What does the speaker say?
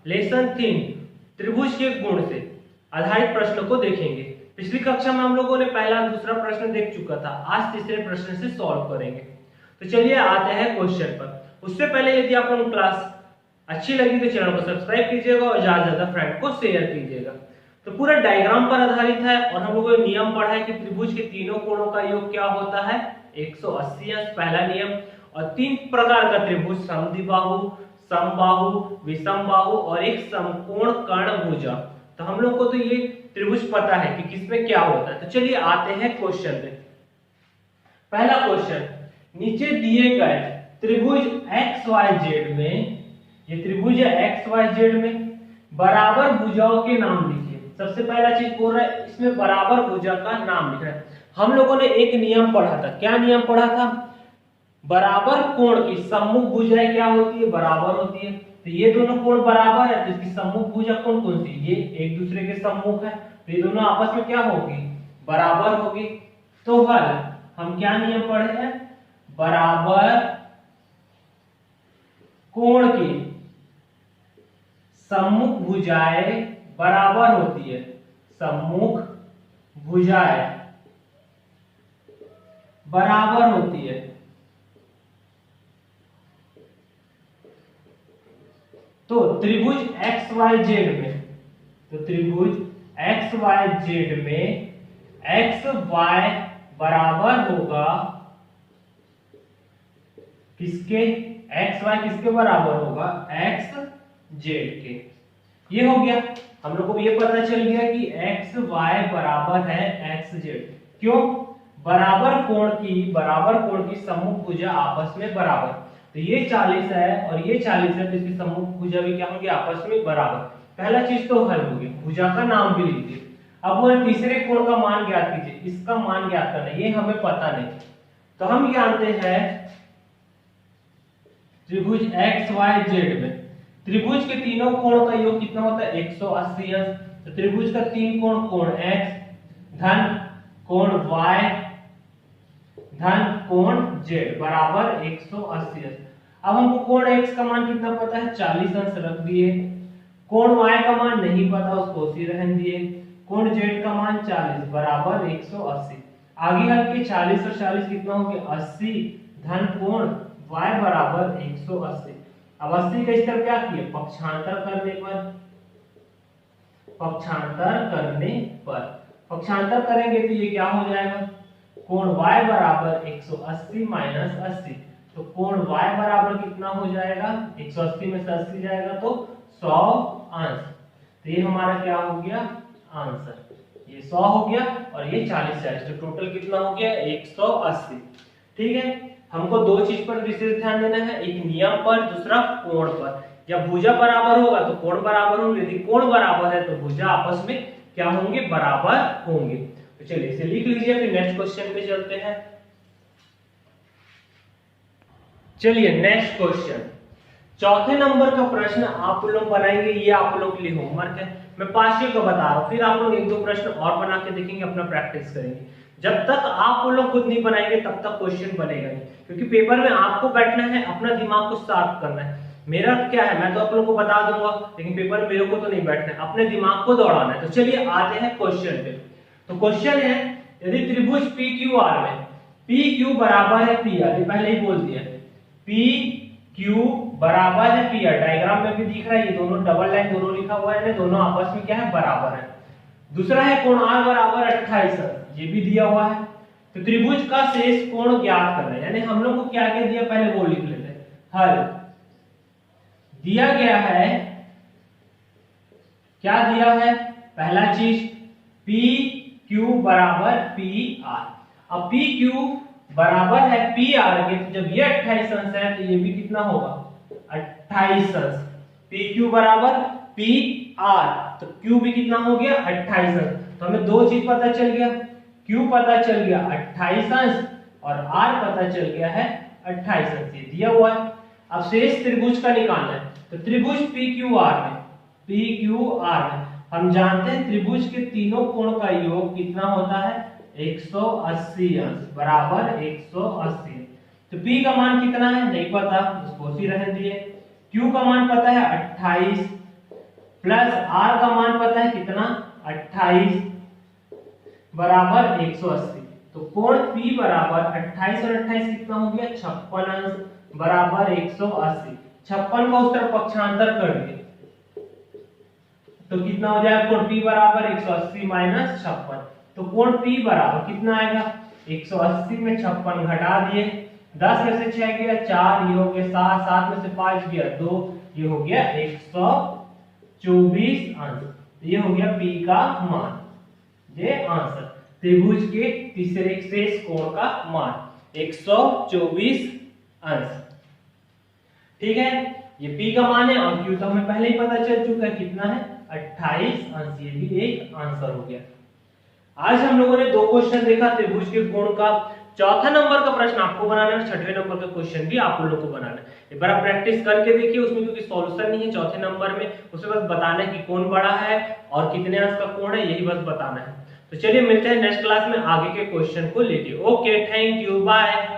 Lesson 3 त्रिभुज के गुण से आधारित प्रश्न को देखेंगे। पिछली कक्षा में हम लोगों ने पहला और दूसरा प्रश्न देख चुका था, आज तीसरे प्रश्न से सॉल्व करेंगे। तो चलिए आते हैं क्वेश्चन पर। उससे पहले यदि आप लोगों को क्लास अच्छी लगी तो चैनल को सब्सक्राइब कीजिएगा और ज्यादा से ज्यादा फ्रेंड को शेयर कीजिएगा। तो पूरा डायग्राम पर आधारित है और हम लोगों ने नियम पढ़ा है कि त्रिभुज के तीनों कोणों का योग क्या होता है 180 अंश, पहला नियम। और तीन प्रकार का त्रिभुज, समद्विबाहु, समबाहु, विषम बाहु और एक समकोण कर्णभुजा। तो हम लोग को तो ये त्रिभुज पता है कि किसमें क्या होता है। तो चलिए आते हैं क्वेश्चन पे। पहला क्वेश्चन, नीचे दिए गए त्रिभुज XYZ में, ये त्रिभुज है XYZ में बराबर भुजाओं के नाम लिखिए। सबसे पहला चीज बोल रहा है इसमें बराबर भुजा का नाम लिखना है। हम लोगों ने एक नियम पढ़ा था, क्या नियम पढ़ा था? बराबर कोण की सम्मुख भुजाएं क्या होती है? बराबर होती है। तो ये दोनों कोण बराबर है तो इसकी सम्मुख भुजा कौन कौन सी? ये एक दूसरे के सम्मुख है तो ये दोनों आपस में क्या होगी? बराबर होगी। तो हल हम क्या नियम पढ़े हैं? बराबर कोण की सम्मुख भुजाएं बराबर होती है, सम्मुख भुजाएं बराबर होती है। तो त्रिभुज XYZ में, तो त्रिभुज XYZ में XY बराबर होगा किसके? XY किसके बराबर होगा? XZ के। ये हो गया, हम लोग को ये पता चल गया कि XY बराबर है XZ। क्यों? बराबर कोण की सम्मुख भुजा आपस में बराबर। तो ये 40 है और ये 40 है तो इसकी सम्मुख भुजा भी क्या होंगे? आपस में बराबर। पहला चीज तो हल होगी, भुजा का नाम भी लीजिए। अब वो तीसरे कोण का मान ज्ञात कीजिए, इसका मान ज्ञात करना, ये हमें पता नहीं। तो हम जानते हैं त्रिभुज XYZ में त्रिभुज के तीनों कोणों का योग कितना होता है? 180 अंश। तो त्रिभुज का तीन कोण, कोण X धन कोण Y धन कोण Z बराबर 180 अंश। अब हमको कोण X का मान कितना पता है? 40 अंश रख दिए। कोण Y का मान नहीं पता, उसको उसी रहने दिए। कोण Z का मान 40 बराबर 180। आगे हल के 40 और 40 कितना हो गया? 80 धन कोण Y बराबर 180। अब 80 का इस तरफ क्या किए? पक्षांतर करने पर पक्षांतर करेंगे तो ये क्या हो जाएगा? कोण y बराबर 180 माइनस 80। तो कोण y बराबर कितना हो जाएगा? 180 में से 80 जाएगा तो 100 अंश। तो ये हमारा क्या हो गया? आंसर। ये 100 हो गया और ये 40 तो टोटल कितना हो गया? 180। ठीक है, हमको दो चीज पर विशेष ध्यान देना है, एक नियम पर, दूसरा कोण पर। जब भुजा बराबर होगा तो कोण बराबर होंगे, यदि कोण बराबर है तो भुजा आपस में क्या होंगे? बराबर होंगे। तो चलिए इसे लिख लीजिए, फिर नेक्स्ट क्वेश्चन पे चलते हैं। चलिए नेक्स्ट क्वेश्चन, चौथे नंबर का प्रश्न आप लोग बनाएंगे, ये आप लोग के लिए होमवर्क है। मैं 5 का बता रहा हूं, फिर आप लोग एक दो प्रश्न और बना के देखेंगे, अपना प्रैक्टिस करेंगे। जब तक आप लोग खुद नहीं बनाएंगे तब तक क्वेश्चन बनेगा नहीं, क्योंकि पेपर में आपको बैठना है, अपना दिमाग को शार्प करना है। मेरा क्या है, मैं तो आप लोगों को बता दूंगा, लेकिन पेपर में मेरे को तो नहीं बैठना है, अपने दिमाग को दौड़ाना है। तो चलिए आते हैं क्वेश्चन पे। तो क्वेश्चन है, यदि त्रिभुज PQR में PQ बराबर है PR, ये पहले ही बोल दिया, PQ बराबर है PR, डायग्राम में भी दिख रहा है, ये दोनों डबल लाइन दोनों लिखा हुआ है, दोनों आपस में क्या है? बराबर है। दूसरा है कोण R बराबर 28 अंश, ये भी दिया हुआ है। तो त्रिभुज का शेष कोण ज्ञात करना है, यानी हम लोग को क्या क्या दिया पहले वो लिख लेते हैं। हल दिया गया है, क्या दिया है? पहला चीज PQ बराबर PR। अब PQ बराबर है PR के, तो जब ये 28 अंश है तो ये भी कितना होगा? 28 अंश। PQ बराबर PR, तो Q भी कितना हो गया? 28 अंश। तो हमें दो चीज पता चल गया, Q पता चल गया 28 अंश और R पता चल गया है 28 अंश, ये दिया हुआ है। अब शेष त्रिभुज का निकालना है, तो त्रिभुज PQR में हम जानते हैं त्रिभुज के तीनों कोण का योग कितना होता है? 180 अंश बराबर 180। तो P का मान कितना है? नहीं पता, उसको उसी रहने दिए। Q का मान पता है 28 प्लस आर का मान पता है कितना 28 बराबर 180। तो कोण P बराबर 28 और 28 कितना हो गया 56 अंश बराबर 180। 56 को उस तरफ पक्षांतर कर दिए तो कितना हो जाएगा कोण P बराबर 180 माइनस 56। तो कोण P बराबर कितना आएगा 180 में 56 घटा दिए 10 में से 6 गया 4, ये हो गया 7, 7 में से 5 गया 2, ये हो गया 124 अंश। ये हो गया P का मान, ये आंसर त्रिभुज के तीसरे शेष कोण का मान 124 अंश। ठीक है, ये P का मान है और Q तो हमें पहले ही पता चल चुका है कितना है 28 अंश। ये भी एक आंसर हो गया। आज हम लोगों ने 2 क्वेश्चन देखा त्रिभुज के कोण का। चौथा नंबर का प्रश्न आपको बनाना है, छठवें नंबर का क्वेश्चन भी आप लोगों को बनाना है। एक बार आप प्रैक्टिस करके देखिए, उसमें क्योंकि सॉल्यूशन नहीं है चौथे नंबर में, उसमें बस बताना है कि कौन बड़ा है और कितने अंश का कोण है, यही बस बताना है। तो चलिए मिलते हैं नेक्स्ट क्लास में आगे के क्वेश्चन को लेके। Okay, thank you, bye.